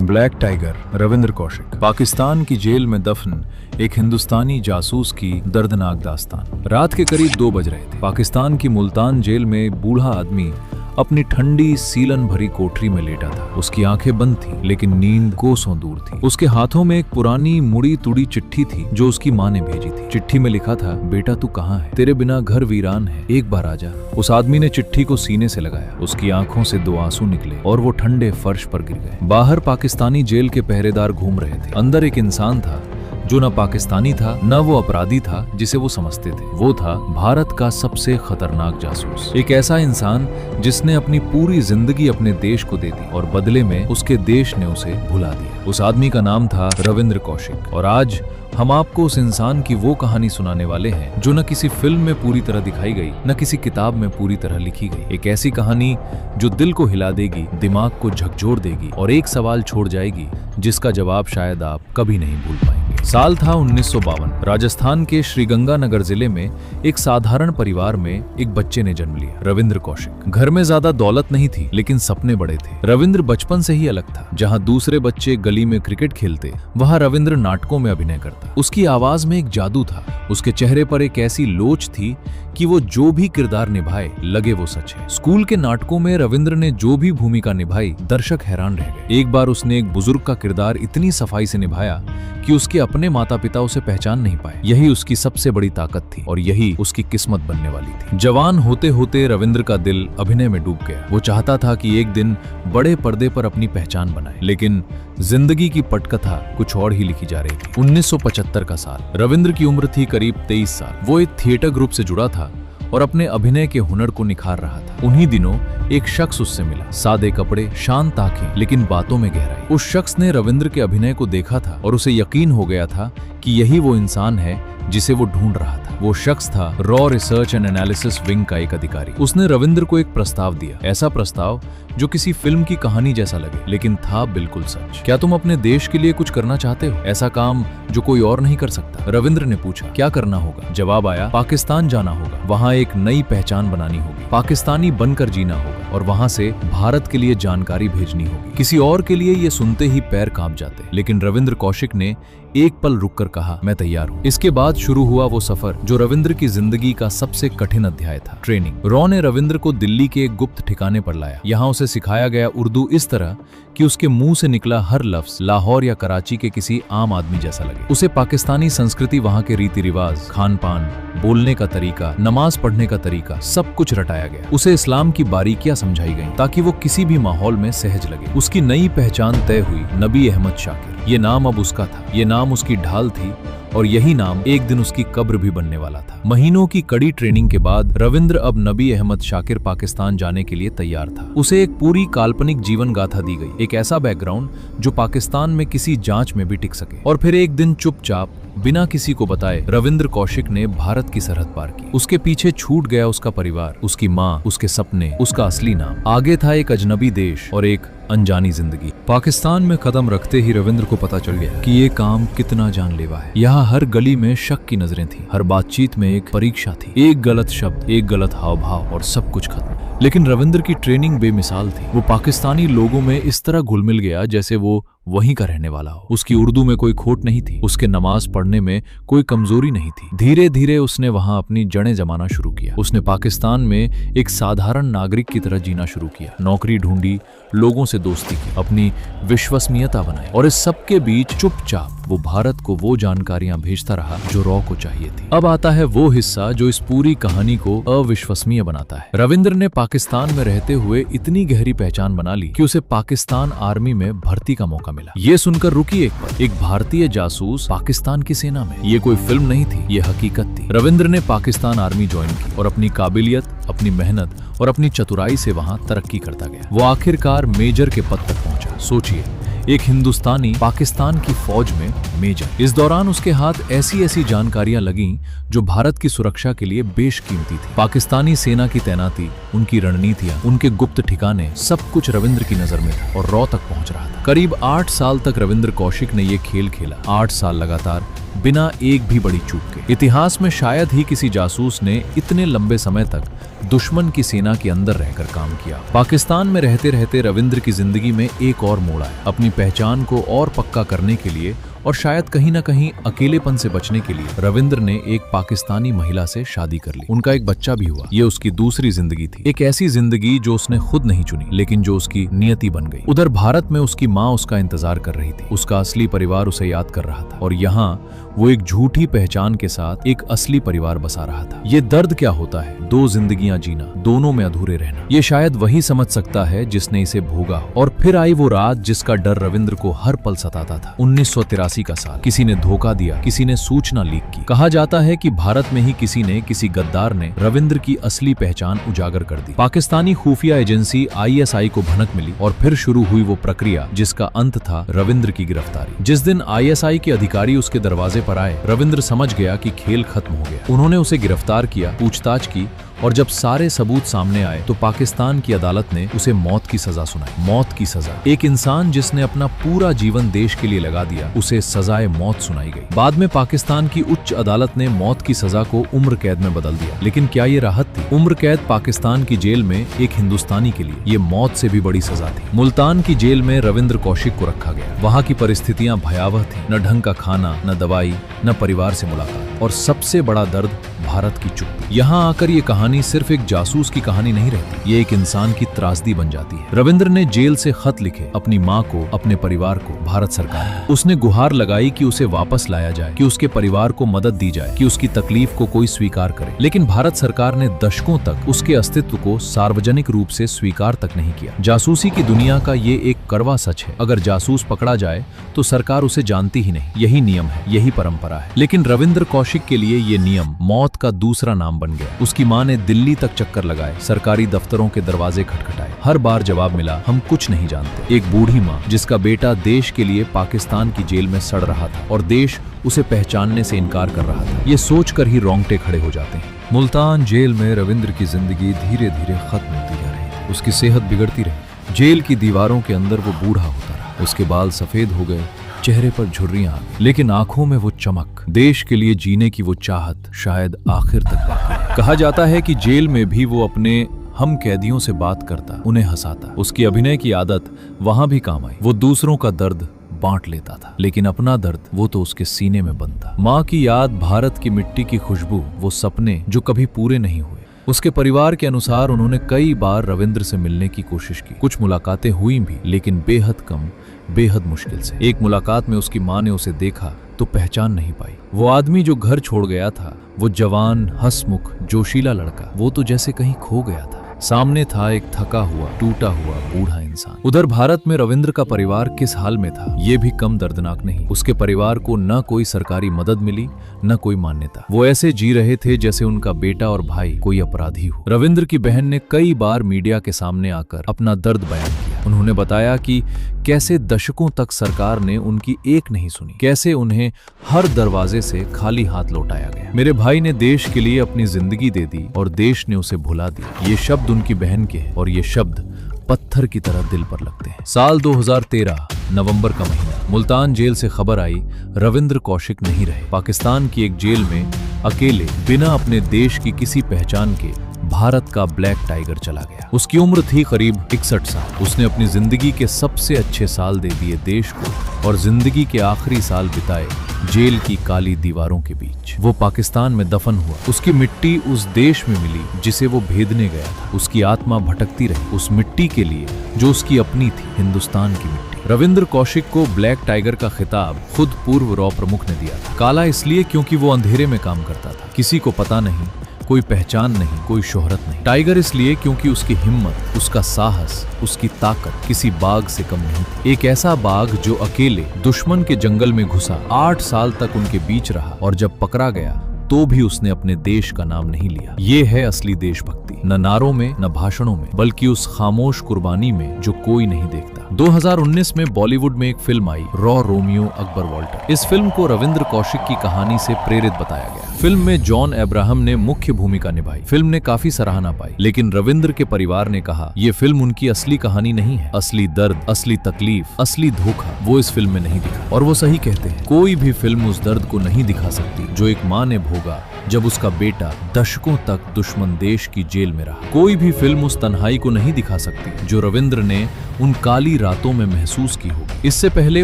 Black tiger Ravindra Kaushik. Pakistan की jail में दफन एक हिंदुस्तानी जासूस की दर्दनाक दास्तान। रात के करीब 2 बज रहे थे। पाकिस्तान की मुल्तान जेल में बूढ़ा आदमी अपनी ठंडी सीलन भरी कोठरी में लेटा था। उसकी आंखें बंद थीं, लेकिन नींद कोसों दूर थी। उसके हाथों में एक पुरानी मुड़ी तुड़ी चिट्ठी थी जो उसकी माँ ने भेजी थी। चिट्ठी में लिखा था, बेटा तू कहाँ है? तेरे बिना घर वीरान है, एक बार आजा। उस आदमी ने चिट्ठी को सीने से लगाया। उसकी आंखों से 2 आंसू निकले और वो ठंडे फर्श पर गिर गए। बाहर पाकिस्तानी जेल के पहरेदार घूम रहे थे। अंदर एक इंसान था जो न पाकिस्तानी था न वो अपराधी था जिसे वो समझते थे। वो था भारत का सबसे खतरनाक जासूस। एक ऐसा इंसान जिसने अपनी पूरी जिंदगी अपने देश को दे दी और बदले में उसके देश ने उसे भुला दिया। उस आदमी का नाम था रविंद्र कौशिक। और आज हम आपको उस इंसान की वो कहानी सुनाने वाले हैं जो न किसी फिल्म में पूरी तरह दिखाई गई, न किसी किताब में पूरी तरह लिखी गई। एक ऐसी कहानी जो दिल को हिला देगी, दिमाग को झकझोर देगी और एक सवाल छोड़ जाएगी जिसका जवाब शायद आप कभी नहीं भूल पाएंगे। साल था 1952। राजस्थान के श्रीगंगानगर जिले में एक साधारण परिवार में एक बच्चे ने जन्म लिया, रविंद्र कौशिक। घर में ज्यादा दौलत नहीं थी, लेकिन सपने बड़े थे। रविंद्र बचपन से ही अलग था। जहां दूसरे बच्चे गली में क्रिकेट खेलते, वहां रविंद्र नाटकों में अभिनय करता। उसकी आवाज में एक जादू था। उसके चेहरे पर एक ऐसी लोच थी कि वो जो भी किरदार निभाए लगे वो सच है। स्कूल के नाटकों में रविंद्र ने जो भी भूमिका निभाई, दर्शक हैरान रह गए। एक बार उसने एक बुजुर्ग का किरदार इतनी सफाई से निभाया कि उसके अपने माता पिता उसे पहचान नहीं पाए। यही उसकी सबसे बड़ी ताकत थी और यही उसकी किस्मत बनने वाली थी। जवान होते होते रविंद्र का दिल अभिनय में डूब गया। वो चाहता था कि एक दिन बड़े पर्दे पर अपनी पहचान बनाए, लेकिन जिंदगी की पटकथा कुछ और ही लिखी जा रही थी। 1975 का साल। रविंद्र की उम्र थी करीब 23 साल। वो एक थिएटर ग्रुप से जुड़ा था और अपने अभिनय के हुनर को निखार रहा था। उन्हीं दिनों एक शख्स उससे मिला। सादे कपड़े, शांत आंखें, लेकिन बातों में गहराई। उस शख्स ने रविंद्र के अभिनय को देखा था और उसे यकीन हो गया था कि यही वो इंसान है जिसे वो ढूंढ रहा था। वो शख्स था raw research and analysis wing का एक अधिकारी। उसने रविंद्र को एक प्रस्ताव दिया, ऐसा प्रस्ताव जो किसी फिल्म की कहानी जैसा लगे, लेकिन था बिल्कुल सच। क्या तुम अपने देश के लिए कुछ करना चाहते हो? ऐसा काम जो कोई और नहीं कर सकता? रविंद्र ने पूछा। क्या करना होगा? जवाब आया, पाकिस्तान जाना होगा। वहाँ एक नई पहचान बनानी होगी, पाकिस्तानी बनकर जीना होगा और वहाँ से भारत के लिए जानकारी भेजनी होगी। किसी और के लिए ये सुनते ही पैर कांप जाते, लेकिन रविंद्र कौशिक ने एक पल रुककर कहा, मैं तैयार हूँ। इसके बाद शुरू हुआ वो सफर जो रविंद्र की जिंदगी का सबसे कठिन अध्याय था, ट्रेनिंग। रॉ ने रविंद्र को दिल्ली के एक गुप्त ठिकाने पर लाया। यहाँ उसे सिखाया गया उर्दू इस तरह कि उसके मुंह से निकला हर लफ्ज लाहौर या कराची के किसी आम आदमी जैसा लगे। उसे पाकिस्तानी संस्कृति, वहाँ के रीति रिवाज, खान पान, बोलने का तरीका, नमाज पढ़ने का तरीका, सब कुछ रटाया गया। उसे इस्लाम की बारीकियां समझाई गईं ताकि वो किसी भी माहौल में सहज लगे। उसकी नई पहचान तय हुई, नबी अहमद शाकिर। ये नाम अब उसका था, ये नाम उसकी ढाल थी और यही नाम एक दिन उसकी कब्र भी बनने वाला था। महीनों की कड़ी ट्रेनिंग के बाद रविंद्र अब नबी अहमद शाकिर पाकिस्तान जाने के लिए तैयार था। उसे एक पूरी काल्पनिक जीवन गाथा दी गई, एक ऐसा बैकग्राउंड जो पाकिस्तान में किसी जांच में भी टिक सके। और फिर एक दिन चुपचाप बिना किसी को बताए रविंद्र कौशिक ने भारत की सरहद पार की। उसके पीछे छूट गया उसका परिवार, उसकी माँ, उसके सपने, उसका असली नाम। आगे था एक अजनबी देश और एक अनजानी जिंदगी। पाकिस्तान में कदम रखते ही रविंद्र को पता चल गया कि ये काम कितना जानलेवा है। यहाँ हर गली में शक की नजरें थी, हर बातचीत में एक परीक्षा थी। एक गलत शब्द, एक गलत हाव भाव और सब कुछ खत्म। लेकिन रविंद्र की ट्रेनिंग बेमिसाल थी। वो पाकिस्तानी लोगों में इस तरह घुल मिल गया जैसे वो वहीं का रहने वाला हो। उसकी उर्दू में कोई खोट नहीं थी, उसके नमाज पढ़ने में कोई कमजोरी नहीं थी। धीरे धीरे उसने वहां अपनी जड़ें जमाना शुरू किया। उसने पाकिस्तान में एक साधारण नागरिक की तरह जीना शुरू किया, नौकरी ढूंढी, लोगों से दोस्ती की, अपनी विश्वसनीयता बनाई और इस सब के बीच चुपचाप वो भारत को वो जानकारियां भेजता रहा जो रॉ को चाहिए थी। अब आता है वो हिस्सा जो इस पूरी कहानी को अविश्वसनीय बनाता है। रविंद्र ने पाकिस्तान में रहते हुए इतनी गहरी पहचान बना ली कि उसे पाकिस्तान आर्मी में भर्ती का मौका मिला। ये सुनकर रुकी एक पल, एक भारतीय जासूस पाकिस्तान की सेना में। ये कोई फिल्म नहीं थी, ये हकीकत थी। रविंद्र ने पाकिस्तान आर्मी ज्वाइन की और अपनी काबिलियत, अपनी मेहनत और अपनी चतुराई से वहां तरक्की करता गया। वो आखिरकार मेजर के पद तक पहुंचा। सोचिए, एक हिंदुस्तानी पाकिस्तान की फौज में मेजर। इस दौरान उसके हाथ ऐसी ऐसी जानकारियां लगीं जो भारत की सुरक्षा के लिए बेशकीमती थी। पाकिस्तानी सेना की तैनाती, उनकी रणनीतियां, उनके गुप्त ठिकाने, सब कुछ रविंद्र की नजर में था और रॉ तक पहुंच रहा था। करीब 8 साल तक रविंद्र कौशिक ने ये खेल खेला। 8 साल लगातार बिना एक भी बड़ी चूक के। इतिहास में शायद ही किसी जासूस ने इतने लंबे समय तक दुश्मन की सेना के अंदर रहकर काम किया। पाकिस्तान में रहते रहते रविंद्र की जिंदगी में एक और मोड़ आया। अपनी पहचान को और पक्का करने के लिए और शायद कहीं ना कहीं अकेलेपन से बचने के लिए रविंद्र ने एक पाकिस्तानी महिला से शादी कर ली। उनका एक बच्चा भी हुआ। ये उसकी दूसरी जिंदगी थी, एक ऐसी जिंदगी जो उसने खुद नहीं चुनी, लेकिन जो उसकी नियति बन गई। उधर भारत में उसकी माँ उसका इंतजार कर रही थी, उसका असली परिवार उसे याद कर रहा था, और यहाँ वो एक झूठी पहचान के साथ एक असली परिवार बसा रहा था। ये दर्द क्या होता है, दो जिंदगियां जीना, दोनों में अधूरे रहना। ये शायद वही समझ सकता है जिसने इसे भोगा हो। और फिर आई वो रात जिसका डर रविंद्र को हर पल सताता था। 1983 का साल। किसी ने धोखा दिया, किसी ने सूचना लीक की। कहा जाता है कि भारत में ही किसी गद्दार ने रविंद्र की असली पहचान उजागर कर दी। पाकिस्तानी खुफिया एजेंसी ISI को भनक मिली और फिर शुरू हुई वो प्रक्रिया जिसका अंत था रविंद्र की गिरफ्तारी। जिस दिन ISI के अधिकारी उसके दरवाजे पर आए, रविंद्र समझ गया कि खेल खत्म हो गया। उन्होंने उसे गिरफ्तार किया, पूछताछ की, और जब सारे सबूत सामने आए तो पाकिस्तान की अदालत ने उसे मौत की सजा सुनाई। मौत की सजा। एक इंसान जिसने अपना पूरा जीवन देश के लिए लगा दिया, उसे सजाए मौत सुनाई गई। बाद में पाकिस्तान की उच्च अदालत ने मौत की सजा को उम्र कैद में बदल दिया। लेकिन क्या ये राहत थी? उम्र कैद पाकिस्तान की जेल में एक हिंदुस्तानी के लिए ये मौत से भी बड़ी सजा थी। मुल्तान की जेल में रविंद्र कौशिक को रखा गया। वहाँ की परिस्थितियां भयावह थी। न ढंग का खाना, न दवाई, न परिवार से मुलाकात, और सबसे बड़ा दर्द भारत की चुप्पी। यहाँ आकर ये कहानी सिर्फ एक जासूस की कहानी नहीं रहती, ये एक इंसान की त्रासदी बन जाती है। रविंद्र ने जेल से खत लिखे अपनी माँ को, अपने परिवार को, भारत सरकार को। उसने गुहार लगाई कि उसे वापस लाया जाए, कि उसके परिवार को मदद दी जाए, कि उसकी तकलीफ को कोई स्वीकार करे। लेकिन भारत सरकार ने दशकों तक उसके अस्तित्व को सार्वजनिक रूप से स्वीकार तक नहीं किया। जासूसी की दुनिया का ये एक कड़वा सच है, अगर जासूस पकड़ा जाए तो सरकार उसे जानती ही नहीं। यही नियम है, यही परंपरा है। लेकिन रविंद्र कौशिक के लिए ये नियम मौत का दूसरा नाम बन गया। उसकी माँ ने दिल्ली तक चक्कर लगाए, सरकारी दफ्तरों के दरवाजे खटखटाए। हर बार जवाब मिला, हम कुछ नहीं जानते। एक बूढ़ी माँ जिसका बेटा देश के लिए पाकिस्तान की जेल में सड़ रहा था और देश उसे पहचानने से इनकार कर रहा था। ये सोचकर ही रोंगटे खड़े हो जाते हैं। मुल्तान जेल में रविंद्र की जिंदगी धीरे धीरे खत्म होती जा रही। उसकी सेहत बिगड़ती रही। जेल की दीवारों के अंदर वो बूढ़ा होता रहा। उसके बाल सफेद हो गए, चेहरे पर झुर्रियां आ गई, लेकिन आंखों में वो चमक, देश के लिए जीने की वो चाहत शायद आखिर तक बाकी है। कहा जाता है कि जेल में भी वो अपने हम कैदियों से बात करता, उन्हें हंसाता। उसकी अभिनय की आदत वहां भी काम आई। वो दूसरों का दर्द बांट लेता था, लेकिन अपना दर्द वो तो उसके सीने में बंद था। माँ की याद, भारत की मिट्टी की खुशबू, वो सपने जो कभी पूरे नहीं हुए। उसके परिवार के अनुसार उन्होंने कई बार रविंद्र से मिलने की कोशिश की। कुछ मुलाकातें हुई भी, लेकिन बेहद कम, बेहद मुश्किल से। एक मुलाकात में उसकी माँ ने उसे देखा तो पहचान नहीं पाई। वो आदमी जो घर छोड़ गया था, वो जवान, हंसमुख, जोशीला लड़का, वो तो जैसे कहीं खो गया था। सामने था एक थका हुआ, टूटा हुआ बूढ़ा इंसान। उधर भारत में रविंद्र का परिवार किस हाल में था, ये भी कम दर्दनाक नहीं। उसके परिवार को न कोई सरकारी मदद मिली, न कोई मान्यता। वो ऐसे जी रहे थे जैसे उनका बेटा और भाई कोई अपराधी हो। रविंद्र की बहन ने कई बार मीडिया के सामने आकर अपना दर्द बयान किया। उन्होंने बताया कि कैसे दशकों तक सरकार ने उनकी एक नहीं सुनी, कैसे उन्हें हर दरवाजे से खाली हाथ लौटाया गया। मेरे भाई ने देश के लिए अपनी जिंदगी दे दी और देश ने उसे भुला दिया। ये शब्द उनकी बहन के हैं और ये शब्द पत्थर की तरह दिल पर लगते हैं। साल 2013, नवंबर का महीना। मुल्तान जेल से खबर आई, रविंद्र कौशिक नहीं रहे। पाकिस्तान की एक जेल में अकेले, बिना अपने देश की किसी पहचान के, भारत का ब्लैक टाइगर चला गया। उसकी उम्र थी करीब 61 साल। उसने अपनी जिंदगी के सबसे अच्छे साल दे दिए देश को और जिंदगी के आखिरी साल बिताए जेल की काली दीवारों के बीच। वो पाकिस्तान में दफन हुआ। उसकी मिट्टी उस देश में मिली जिसे वो भेदने गया था। उसकी आत्मा भटकती रही उस मिट्टी के लिए जो उसकी अपनी थी, हिंदुस्तान की मिट्टी। रविंद्र कौशिक को ब्लैक टाइगर का खिताब खुद पूर्व रॉ प्रमुख ने दिया था। काला इसलिए क्योंकि वो अंधेरे में काम करता था, किसी को पता नहीं, कोई पहचान नहीं, कोई शोहरत नहीं। टाइगर इसलिए क्योंकि उसकी हिम्मत, उसका साहस, उसकी ताकत किसी बाघ से कम नहीं थी। एक ऐसा बाघ जो अकेले दुश्मन के जंगल में घुसा, 8 साल तक उनके बीच रहा और जब पकड़ा गया तो भी उसने अपने देश का नाम नहीं लिया। ये है असली देशभक्ति, न नारों में, न भाषणों में, बल्कि उस खामोश कुर्बानी में जो कोई नहीं देखता। 2019 में बॉलीवुड में एक फिल्म आई, रॉ रोमियो अकबर वॉल्टर। इस फिल्म को रविंद्र कौशिक की कहानी से प्रेरित बताया गया। फिल्म में जॉन अब्राहम ने मुख्य भूमिका निभाई। फिल्म ने काफी सराहना पाई, लेकिन रविंद्र के परिवार ने कहा ये फिल्म उनकी असली कहानी नहीं है। असली दर्द, असली तकलीफ, असली धोखा वो इस फिल्म में नहीं दिखा। और वो सही कहते हैं, कोई भी फिल्म उस दर्द को नहीं दिखा सकती जो एक माँ ने भोगा होगा जब उसका बेटा दशकों तक दुश्मन देश की जेल में रहा। कोई भी फिल्म उस तन्हाई को नहीं दिखा सकती जो रविंद्र ने उन काली रातों में महसूस की होगी। इससे पहले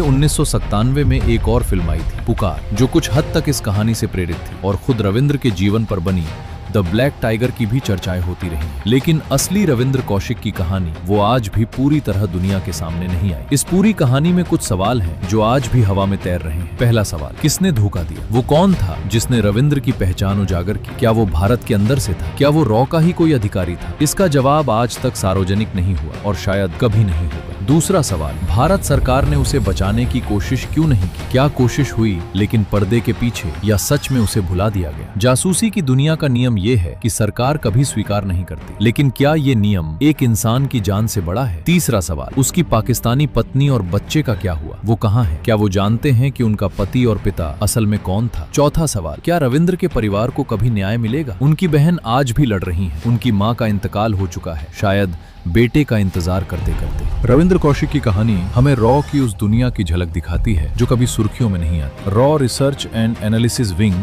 1997 में एक और फिल्म आई थी, पुकार, जो कुछ हद तक इस कहानी से प्रेरित थी और खुद रविंद्र के जीवन पर बनी द ब्लैक टाइगर की भी चर्चाएं होती रही। लेकिन असली रविंद्र कौशिक की कहानी वो आज भी पूरी तरह दुनिया के सामने नहीं आई। इस पूरी कहानी में कुछ सवाल हैं जो आज भी हवा में तैर रहे हैं। पहला सवाल, किसने धोखा दिया? वो कौन था जिसने रविंद्र की पहचान उजागर की? क्या वो भारत के अंदर से था? क्या वो रॉ का ही कोई अधिकारी था? इसका जवाब आज तक सार्वजनिक नहीं हुआ और शायद कभी नहीं होगा। दूसरा सवाल, भारत सरकार ने उसे बचाने की कोशिश क्यों नहीं की? क्या कोशिश हुई लेकिन पर्दे के पीछे, या सच में उसे भुला दिया गया? जासूसी की दुनिया का नियम ये है कि सरकार कभी स्वीकार नहीं करती, लेकिन क्या ये नियम एक इंसान की जान से बड़ा है? तीसरा सवाल, उसकी पाकिस्तानी पत्नी और बच्चे का क्या हुआ? वो कहाँ है? क्या वो जानते हैं कि उनका पति और पिता असल में कौन था? चौथा सवाल, क्या रविंद्र के परिवार को कभी न्याय मिलेगा? उनकी बहन आज भी लड़ रही है, उनकी माँ का इंतकाल हो चुका है, शायद बेटे का इंतजार करते करते। रविंद्र कौशिक की कहानी हमें रॉ की उस दुनिया की झलक दिखाती है जो कभी सुर्खियों में नहीं आती। Raw research and analysis wing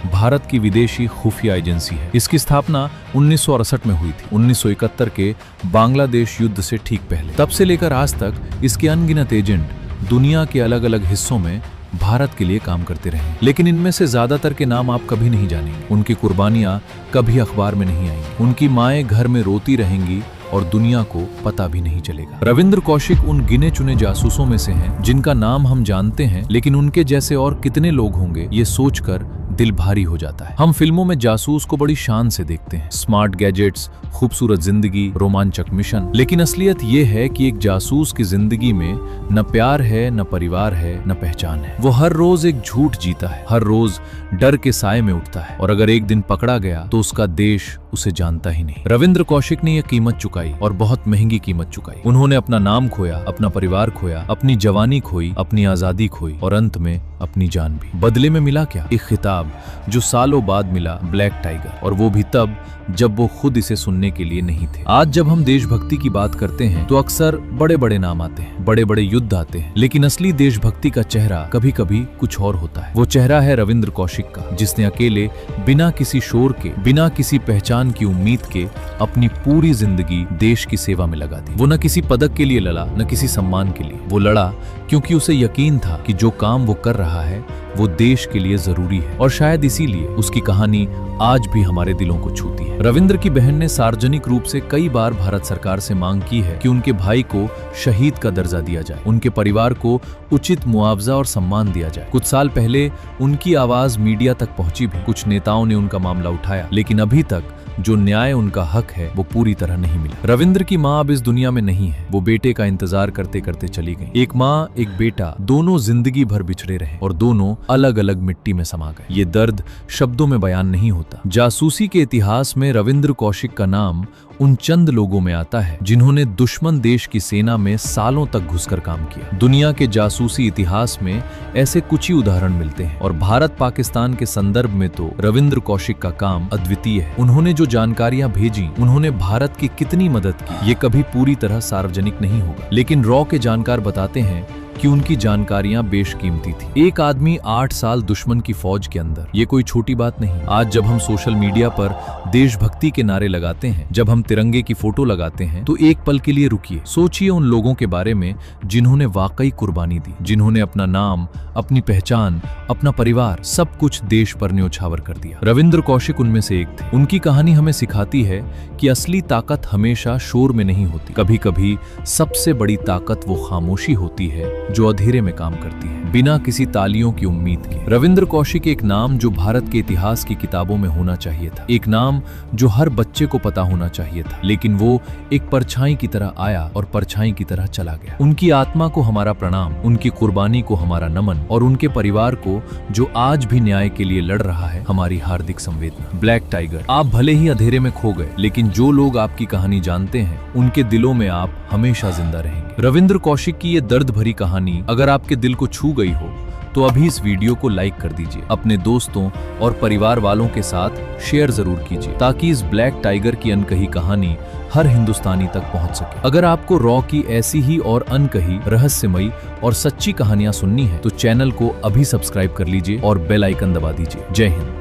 Bharat की विदेशी खुफिया एजेंसी है। इसकी स्थापना 1968 में हुई थी, 1971 के बांग्लादेश युद्ध से ठीक पहले। तब से लेकर आज तक इसके अनगिनत एजेंट दुनिया के अलग अलग हिस्सों में भारत के लिए काम करते रहे, लेकिन इनमें से ज्यादातर के नाम आप कभी नहीं जानेंगे। उनकी कुर्बानियां कभी अखबार में नहीं आएंगी, उनकी माएं घर में रोती रहेंगी और दुनिया को पता भी नहीं चलेगा। रविंद्र कौशिक उन गिने चुने जासूसों में से हैं जिनका नाम हम जानते हैं, लेकिन उनके जैसे और कितने लोग होंगे ये सोचकर दिल भारी हो जाता है। हम फिल्मों में जासूस को बड़ी शान से देखते हैं, स्मार्ट गैजेट्स, खूबसूरत जिंदगी, रोमांचक मिशन, लेकिन असलियत ये है कि एक जासूस की जिंदगी में न प्यार है, न परिवार है, न पहचान है। वो हर रोज एक झूठ जीता है, हर रोज डर के साए में उठता है, और अगर एक दिन पकड़ा गया तो उसका देश उसे जानता ही नहीं। रविंद्र कौशिक ने यह कीमत चुकाई, और बहुत महंगी कीमत चुकाई। उन्होंने अपना नाम खोया, अपना परिवार खोया, अपनी जवानी खोई, अपनी आजादी खोई, और अंत में अपनी जान भी। बदले में मिला क्या? एक खिताब जो सालों बाद मिला, ब्लैक टाइगर, और वो भी तब जब वो खुद इसे सुनने के लिए नहीं थे। आज जब हम देशभक्ति की बात करते हैं तो अक्सर बड़े बड़े नाम आते हैं, बड़े बड़े युद्ध आते हैं, लेकिन असली देशभक्ति का चेहरा कभी कभी कुछ और होता है। वो चेहरा है रविंद्र कौशिक का, जिसने अकेले, बिना किसी शोर के, बिना किसी पहचान की उम्मीद के, अपनी पूरी जिंदगी देश की सेवा में लगा दी। वो न किसी पदक के लिए लड़ा, न किसी सम्मान के लिए। वो लड़ा क्योंकि उसे यकीन था कि जो काम वो कर रहा है वो देश के लिए जरूरी है, और शायद इसीलिए उसकी कहानी आज भी हमारे दिलों को छूती है। रविंद्र की बहन ने सार्वजनिक रूप से कई बार भारत सरकार से मांग की है कि उनके भाई को शहीद का दर्जा दिया जाए, उनके परिवार को उचित मुआवजा और सम्मान दिया जाए। कुछ साल पहले उनकी आवाज मीडिया तक पहुंची भी, कुछ नेताओं ने उनका मामला उठाया, लेकिन अभी तक जो न्याय उनका हक है वो पूरी तरह नहीं मिला। रविंद्र की माँ अब इस दुनिया में नहीं है, वो बेटे का इंतजार करते करते चली गई। एक माँ, एक बेटा, दोनों जिंदगी भर बिछड़े रहे और दोनों अलग अलग मिट्टी में समा गए। ये दर्द शब्दों में बयान नहीं होता। जासूसी के इतिहास में रविंद्र कौशिक का नाम उन चंद लोगों में आता है जिन्होंने दुश्मन देश की सेना में सालों तक घुसकर काम किया। दुनिया के जासूसी इतिहास में ऐसे कुछ ही उदाहरण मिलते हैं, और भारत पाकिस्तान के संदर्भ में तो रविंद्र कौशिक का काम अद्वितीय है। उन्होंने जो जानकारियां भेजी, उन्होंने भारत की कितनी मदद की, ये कभी पूरी तरह सार्वजनिक नहीं होगा, लेकिन रॉ के जानकार बताते हैं कि उनकी जानकारियां बेशकीमती थी। एक आदमी 8 साल दुश्मन की फौज के अंदर, ये कोई छोटी बात नहीं। आज जब हम सोशल मीडिया पर देशभक्ति के नारे लगाते हैं, जब हम तिरंगे की फोटो लगाते हैं, तो एक पल के लिए रुकिए, सोचिए उन लोगों के बारे में जिन्होंने वाकई कुर्बानी दी, जिन्होंने अपना नाम, अपनी पहचान, अपना परिवार, सब कुछ देश पर न्योछावर कर दिया। रविंद्र कौशिक उनमें से एक थे। उनकी कहानी हमें सिखाती है कि असली ताकत हमेशा शोर में नहीं होती। कभी कभी सबसे बड़ी ताकत वो खामोशी होती है जो अंधेरे में काम करती है, बिना किसी तालियों की उम्मीद के। रविंद्र कौशिक एक नाम जो भारत के इतिहास की किताबों में होना चाहिए था, एक नाम जो हर बच्चे को पता होना चाहिए था, लेकिन वो एक परछाई की तरह आया और परछाई की तरह चला गया। उनकी आत्मा को हमारा प्रणाम, उनकी कुर्बानी को हमारा नमन, और उनके परिवार को जो आज भी न्याय के लिए लड़ रहा है, हमारी हार्दिक संवेदना। ब्लैक टाइगर, आप भले ही अंधेरे में खो गए, लेकिन जो लोग आपकी कहानी जानते हैं, उनके दिलों में आप हमेशा जिंदा रहेंगे। रविंद्र कौशिक की ये दर्द भरी कहानी अगर आपके दिल को छू गई हो तो अभी इस वीडियो को लाइक कर दीजिए, अपने दोस्तों और परिवार वालों के साथ शेयर जरूर कीजिए, ताकि इस ब्लैक टाइगर की अनकही कहानी हर हिंदुस्तानी तक पहुंच सके। अगर आपको रॉ की ऐसी ही और अनकही, रहस्यमयी और सच्ची कहानियां सुननी है तो चैनल को अभी सब्सक्राइब कर लीजिए और बेल आइकन दबा दीजिए। जय हिंद।